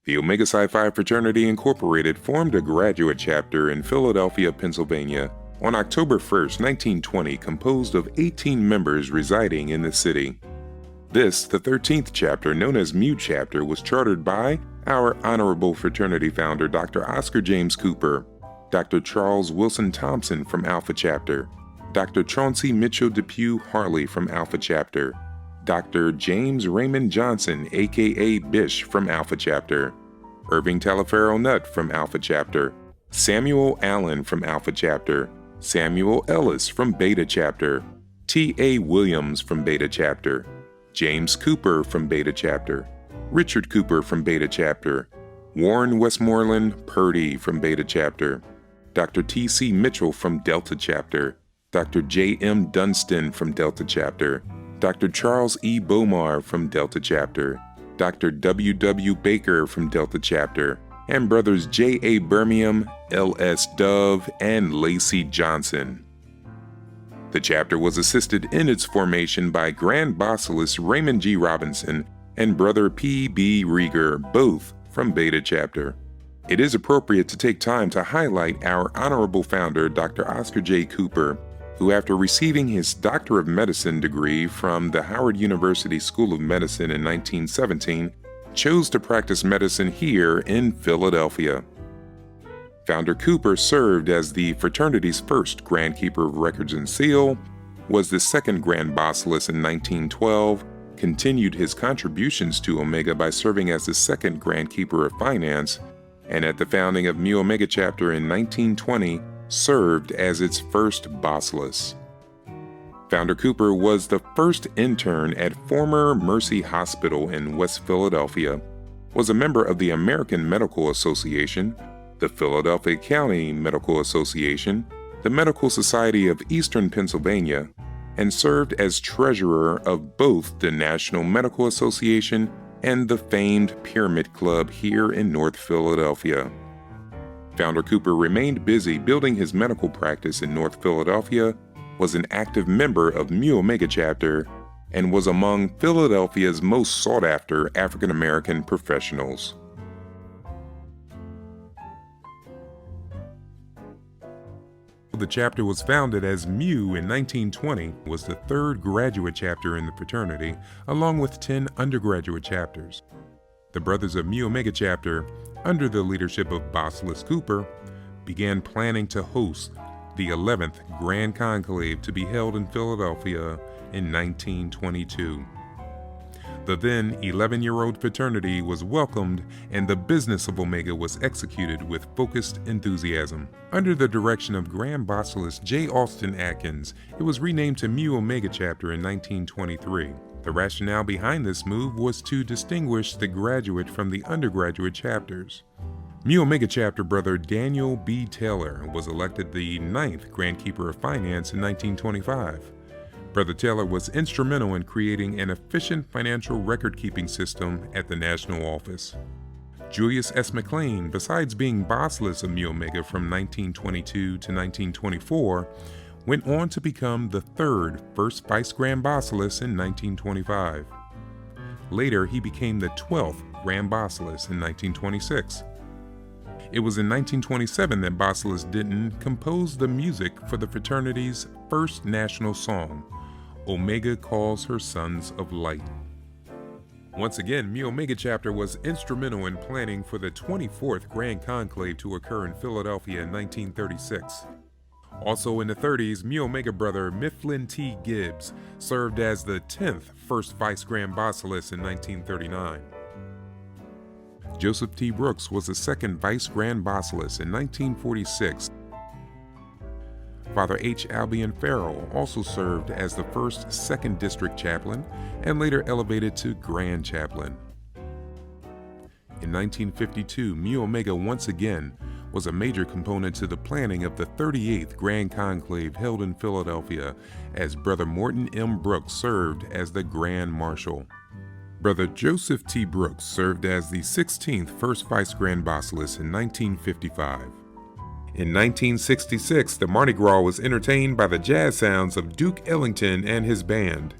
The Omega Psi Phi Fraternity Incorporated formed a graduate chapter in Philadelphia, Pennsylvania on October 1, 1920, composed of 18 members residing in the city. This, the 13th chapter, known as Mu Chapter, was chartered by our honorable fraternity founder, Dr. Oscar James Cooper, Dr. Charles Wilson Thompson from Alpha Chapter, Dr. Chauncey Mitchell Depew Harley from Alpha Chapter, Dr. James Raymond Johnson, aka Bish, from Alpha Chapter, Irving Taliaferro Nutt from Alpha Chapter, Samuel Allen from Alpha Chapter, Samuel Ellis from Beta Chapter, T.A. Williams from Beta Chapter, James Cooper from Beta Chapter, Richard Cooper from Beta Chapter, Warren Westmoreland Purdy from Beta Chapter, Dr. T.C. Mitchell from Delta Chapter, Dr. J.M. Dunstan from Delta Chapter, Dr. Charles E. Bomar from Delta Chapter, Dr. W.W. Baker from Delta Chapter, and brothers J.A. Birmingham, L.S. Dove, and Lacey Johnson. The chapter was assisted in its formation by Grand Basilisk Raymond G. Robinson and brother P.B. Rieger, both from Beta Chapter. It is appropriate to take time to highlight our honorable founder, Dr. Oscar J. Cooper, who, after receiving his Doctor of Medicine degree from the Howard University School of Medicine in 1917, chose to practice medicine here in Philadelphia. Founder Cooper served as the fraternity's first Grand Keeper of Records and Seal, was the second Grand Basilisk in 1912, continued his contributions to Omega by serving as the second Grand Keeper of Finance, and at the founding of Mu Omega Chapter in 1920, served as its first Basilisk. Founder Cooper was the first intern at former Mercy Hospital in West Philadelphia, was a member of the American Medical Association, the Philadelphia County Medical Association, the Medical Society of Eastern Pennsylvania, and served as treasurer of both the National Medical Association and the famed Pyramid Club here in North Philadelphia. Founder Cooper remained busy building his medical practice in North Philadelphia, was an active member of Mu Omega Chapter, and was among Philadelphia's most sought-after African American professionals. The chapter was founded as Mu in 1920, was the third graduate chapter in the fraternity, along with 10 undergraduate chapters. The Brothers of Mu Omega Chapter, under the leadership of Basilisk Cooper, began planning to host the 11th Grand Conclave to be held in Philadelphia in 1922. The then 11-year-old fraternity was welcomed, and the business of Omega was executed with focused enthusiasm. Under the direction of Grand Basilisk J. Austin Atkins, it was renamed to Mu Omega Chapter in 1923. The rationale behind this move was to distinguish the graduate from the undergraduate chapters. Mu Omega Chapter brother Daniel B. Taylor was elected the 9th Grand Keeper of Finance in 1925. Brother Taylor was instrumental in creating an efficient financial record-keeping system at the national office. Julius S. McLean, besides being Basilisk of Mu Omega from 1922 to 1924, went on to become the third First Vice Grand Basilisk in 1925. Later, he became the 12th Grand Basilisk in 1926. It was in 1927 that Basilisk Denton composed the music for the fraternity's first national song, Omega Calls Her Sons of Light. Once again, Mu Omega Chapter was instrumental in planning for the 24th Grand Conclave to occur in Philadelphia in 1936. Also in the 30s, Mu Omega brother Mifflin T. Gibbs served as the 10th First Vice Grand Basilisk in 1939. Joseph T. Brooks was the second Vice Grand Basilisk in 1946. Father H. Albion Farrell also served as the first 2nd District Chaplain and later elevated to Grand Chaplain. In 1952, Mu Omega once again was a major component to the planning of the 38th Grand Conclave held in Philadelphia, as Brother Morton M. Brooks served as the Grand Marshal. Brother Joseph T. Brooks served as the 16th First Vice Grand Basilisk in 1955. In 1966, the Mardi Gras was entertained by the jazz sounds of Duke Ellington and his band.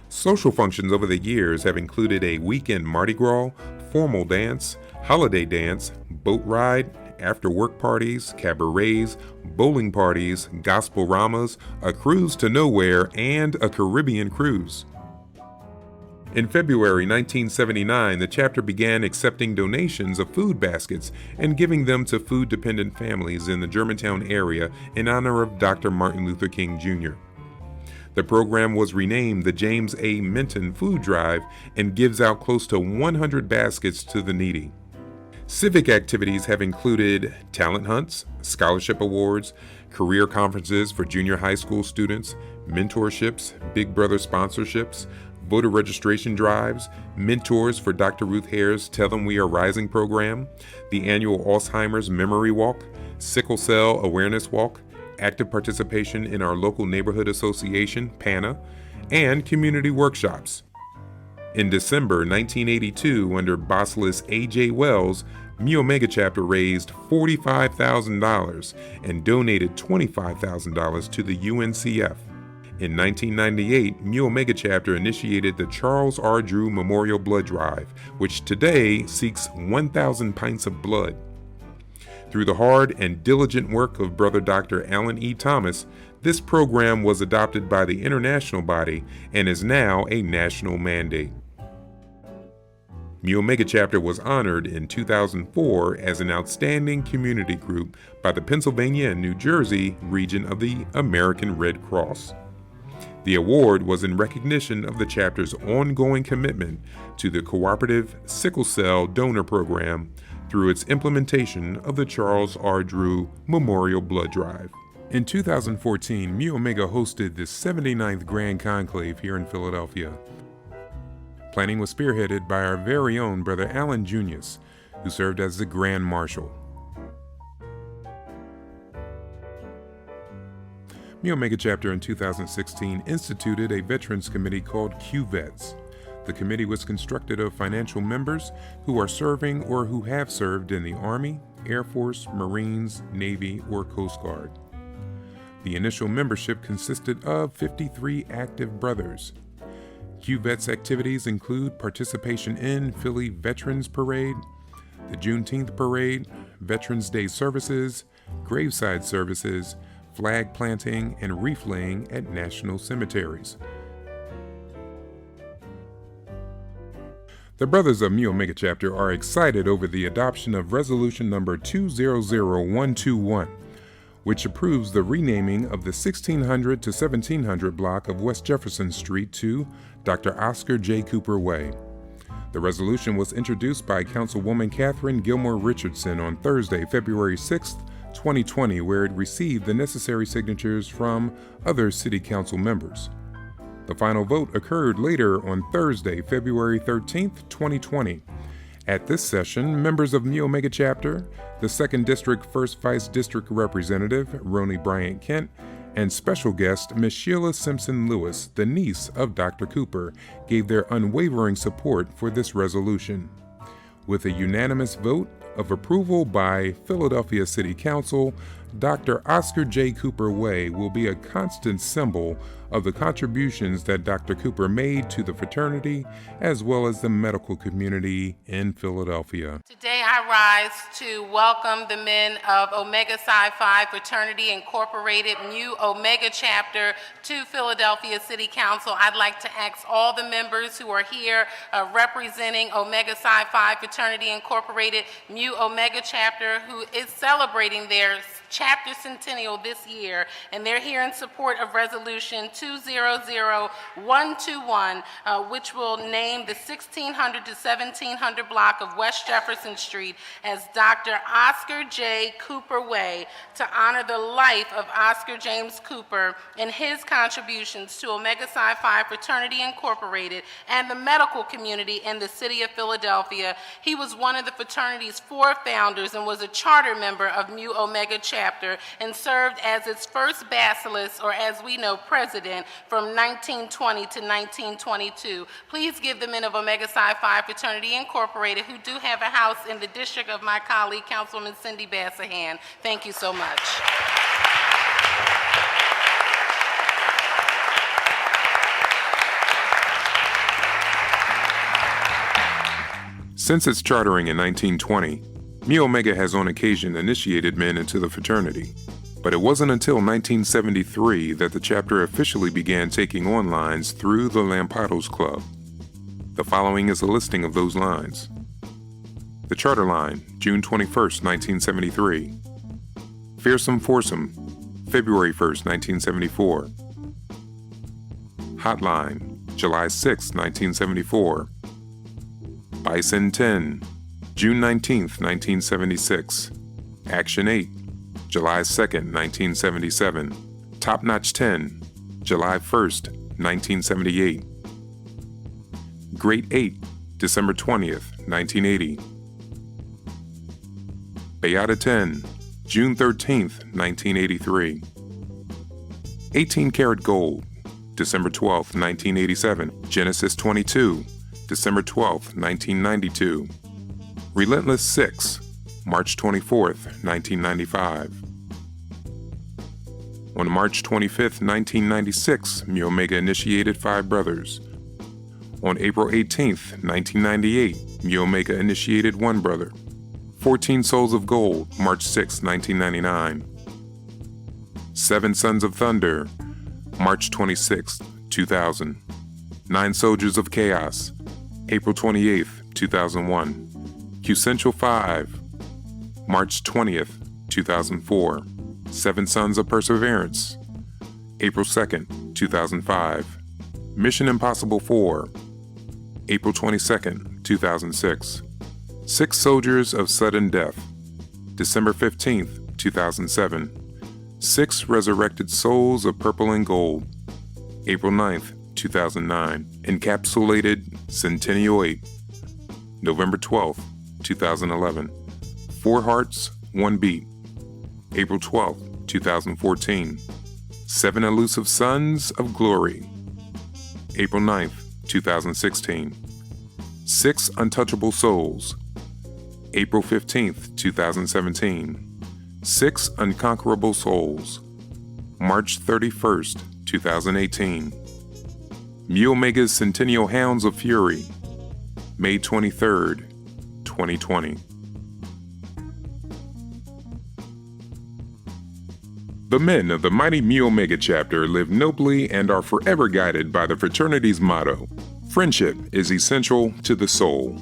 Social functions over the years have included a weekend Mardi Gras, formal dance, holiday dance, boat ride, after-work parties, cabarets, bowling parties, gospel ramas, a cruise to nowhere, and a Caribbean cruise. In February 1979, the chapter began accepting donations of food baskets and giving them to food-dependent families in the Germantown area in honor of Dr. Martin Luther King Jr. The program was renamed the James A. Minton Food Drive and gives out close to 100 baskets to the needy. Civic activities have included talent hunts, scholarship awards, career conferences for junior high school students, mentorships, Big Brother sponsorships, voter registration drives, mentors for Dr. Ruth Hare's Tell Them We Are Rising program, the annual Alzheimer's Memory Walk, Sickle Cell Awareness Walk, active participation in our local neighborhood association, PANA, and community workshops. In December 1982, under bossless A.J. Wells, Mu Omega chapter raised $45,000 and donated $25,000 to the UNCF. In 1998, Mu Omega chapter initiated the Charles R. Drew Memorial Blood Drive, which today seeks 1,000 pints of blood. Through the hard and diligent work of Brother Dr. Alan E. Thomas, this program was adopted by the international body and is now a national mandate. Mu Omega chapter was honored in 2004 as an outstanding community group by the Pennsylvania and New Jersey region of the American Red Cross. The award was in recognition of the chapter's ongoing commitment to the cooperative sickle cell donor program through its implementation of the Charles R. Drew Memorial Blood Drive. In 2014, Mu Omega hosted the 79th Grand Conclave here in Philadelphia. Planning was spearheaded by our very own Brother Alan Junius, who served as the Grand Marshal. Mu Omega chapter in 2016 instituted a Veterans Committee called Q-Vets. The committee was constructed of financial members who are serving or who have served in the Army, Air Force, Marines, Navy, or Coast Guard. The initial membership consisted of 53 active brothers. Q-Vets activities include participation in Philly Veterans Parade, the Juneteenth Parade, Veterans Day services, graveside services, flag planting, and wreath laying at national cemeteries. The Brothers of Mu Omega chapter are excited over the adoption of Resolution number 200121, which approves the renaming of the 1600 to 1700 block of West Jefferson Street to Dr. Oscar J. Cooper Way. The resolution was introduced by Councilwoman Catherine Gilmore Richardson on Thursday, February 6, 2020, where it received the necessary signatures from other City Council members. The final vote occurred later on Thursday, February 13, 2020. At this session, members of Mu Omega chapter, the 2nd District 1st Vice District Representative, Roni Bryant Kent, and special guest, Ms. Sheila Simpson Lewis, the niece of Dr. Cooper, gave their unwavering support for this resolution. With a unanimous vote of approval by Philadelphia City Council, Dr. Oscar J. Cooper Way will be a constant symbol of the contributions that Dr. Cooper made to the fraternity as well as the medical community in Philadelphia. Today I rise to welcome the men of Omega Psi Phi Fraternity Incorporated Mu Omega Chapter to Philadelphia City Council. I'd like to ask all the members who are here representing Omega Psi Phi Fraternity Incorporated Mu Omega Chapter, who is celebrating their chapter centennial this year, and they're here in support of Resolution 200121, which will name the 1600 to 1700 block of West Jefferson Street as Dr. Oscar J. Cooper Way, to honor the life of Oscar James Cooper and his contributions to Omega Psi Phi Fraternity Incorporated and the medical community in the city of Philadelphia. He was one of the fraternity's 4 founders and was a charter member of Mu Omega Chapter and served as its first basilisk, or as we know, president, from 1920 to 1922. Please give the men of Omega Psi Phi Fraternity Incorporated, who do have a house in the district of my colleague, Councilwoman Cindy Bass, a hand. Thank you so much. Since its chartering in 1920, Mu Omega has on occasion initiated men into the fraternity, but it wasn't until 1973 that the chapter officially began taking on lines through the Lampados Club. The following is a listing of those lines. The charter line, June 21, 1973. Fearsome Foursome, February 1, 1974. Hotline, July 6, 1974. Bison 10, June 19, 1976. Action 8, July 2, 1977. Top Notch 10, July 1, 1978. Great 8, December 20, 1980. Beata 10, June 13, 1983. 18 Karat Gold, December 12, 1987. Genesis 22, December 12, 1992. Relentless 6, March 24, 1995. On March 25, 1996, Mu Omega initiated 5 brothers. On April 18, 1998, Mu Omega initiated 1 brother. 14 Souls of Gold, March 6, 1999. 7 Sons of Thunder, March 26, 2000. 9 Soldiers of Chaos, April 28, 2001. Q-Central 5, March 20, 2004. 7 Sons of Perseverance, April 2, 2005. Mission Impossible 4, April 22, 2006. 6 Soldiers of Sudden Death, December 15, 2007. 6 Resurrected Souls of Purple and Gold, April 9, 2009. Encapsulated Centennial 8, November 12, 2011. 4 Hearts, 1 Beat, April 12, 2014. 7 Elusive Sons of Glory, April 9, 2016. 6 Untouchable Souls, April 15, 2017. 6 Unconquerable Souls, March 31, 2018. Mu Omega's Centennial Hounds of Fury, May 23, 2020. The men of the mighty Mu Omega chapter live nobly and are forever guided by the fraternity's motto, "Friendship is essential to the soul."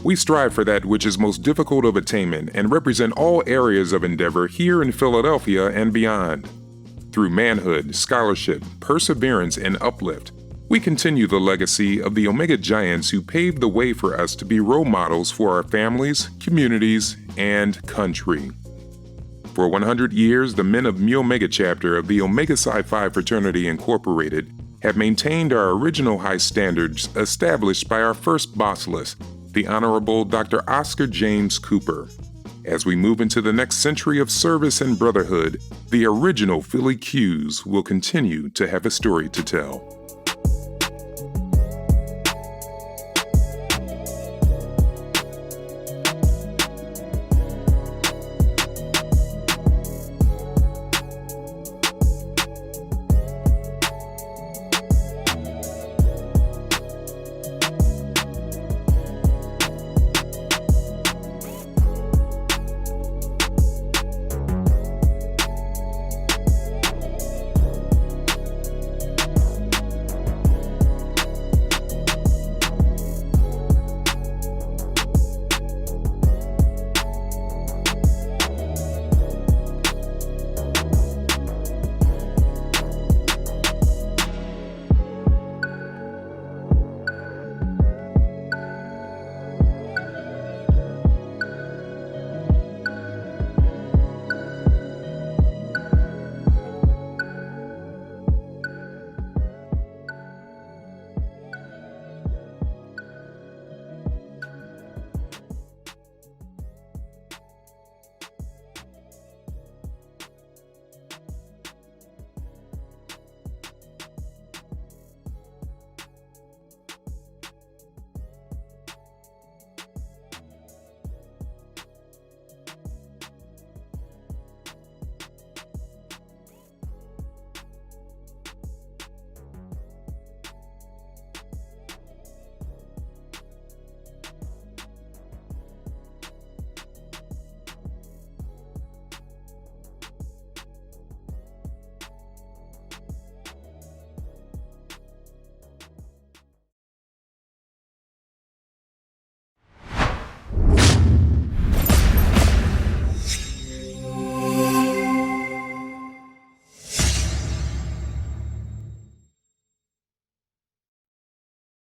We strive for that which is most difficult of attainment and represent all areas of endeavor here in Philadelphia and beyond. Through manhood, scholarship, perseverance, and uplift, we continue the legacy of the Omega Giants who paved the way for us to be role models for our families, communities, and country. For 100 years, the men of Mu Omega chapter of the Omega Psi Phi Fraternity Incorporated have maintained our original high standards established by our first bossless, the Honorable Dr. Oscar James Cooper. As we move into the next century of service and brotherhood, the original Philly Qs will continue to have a story to tell.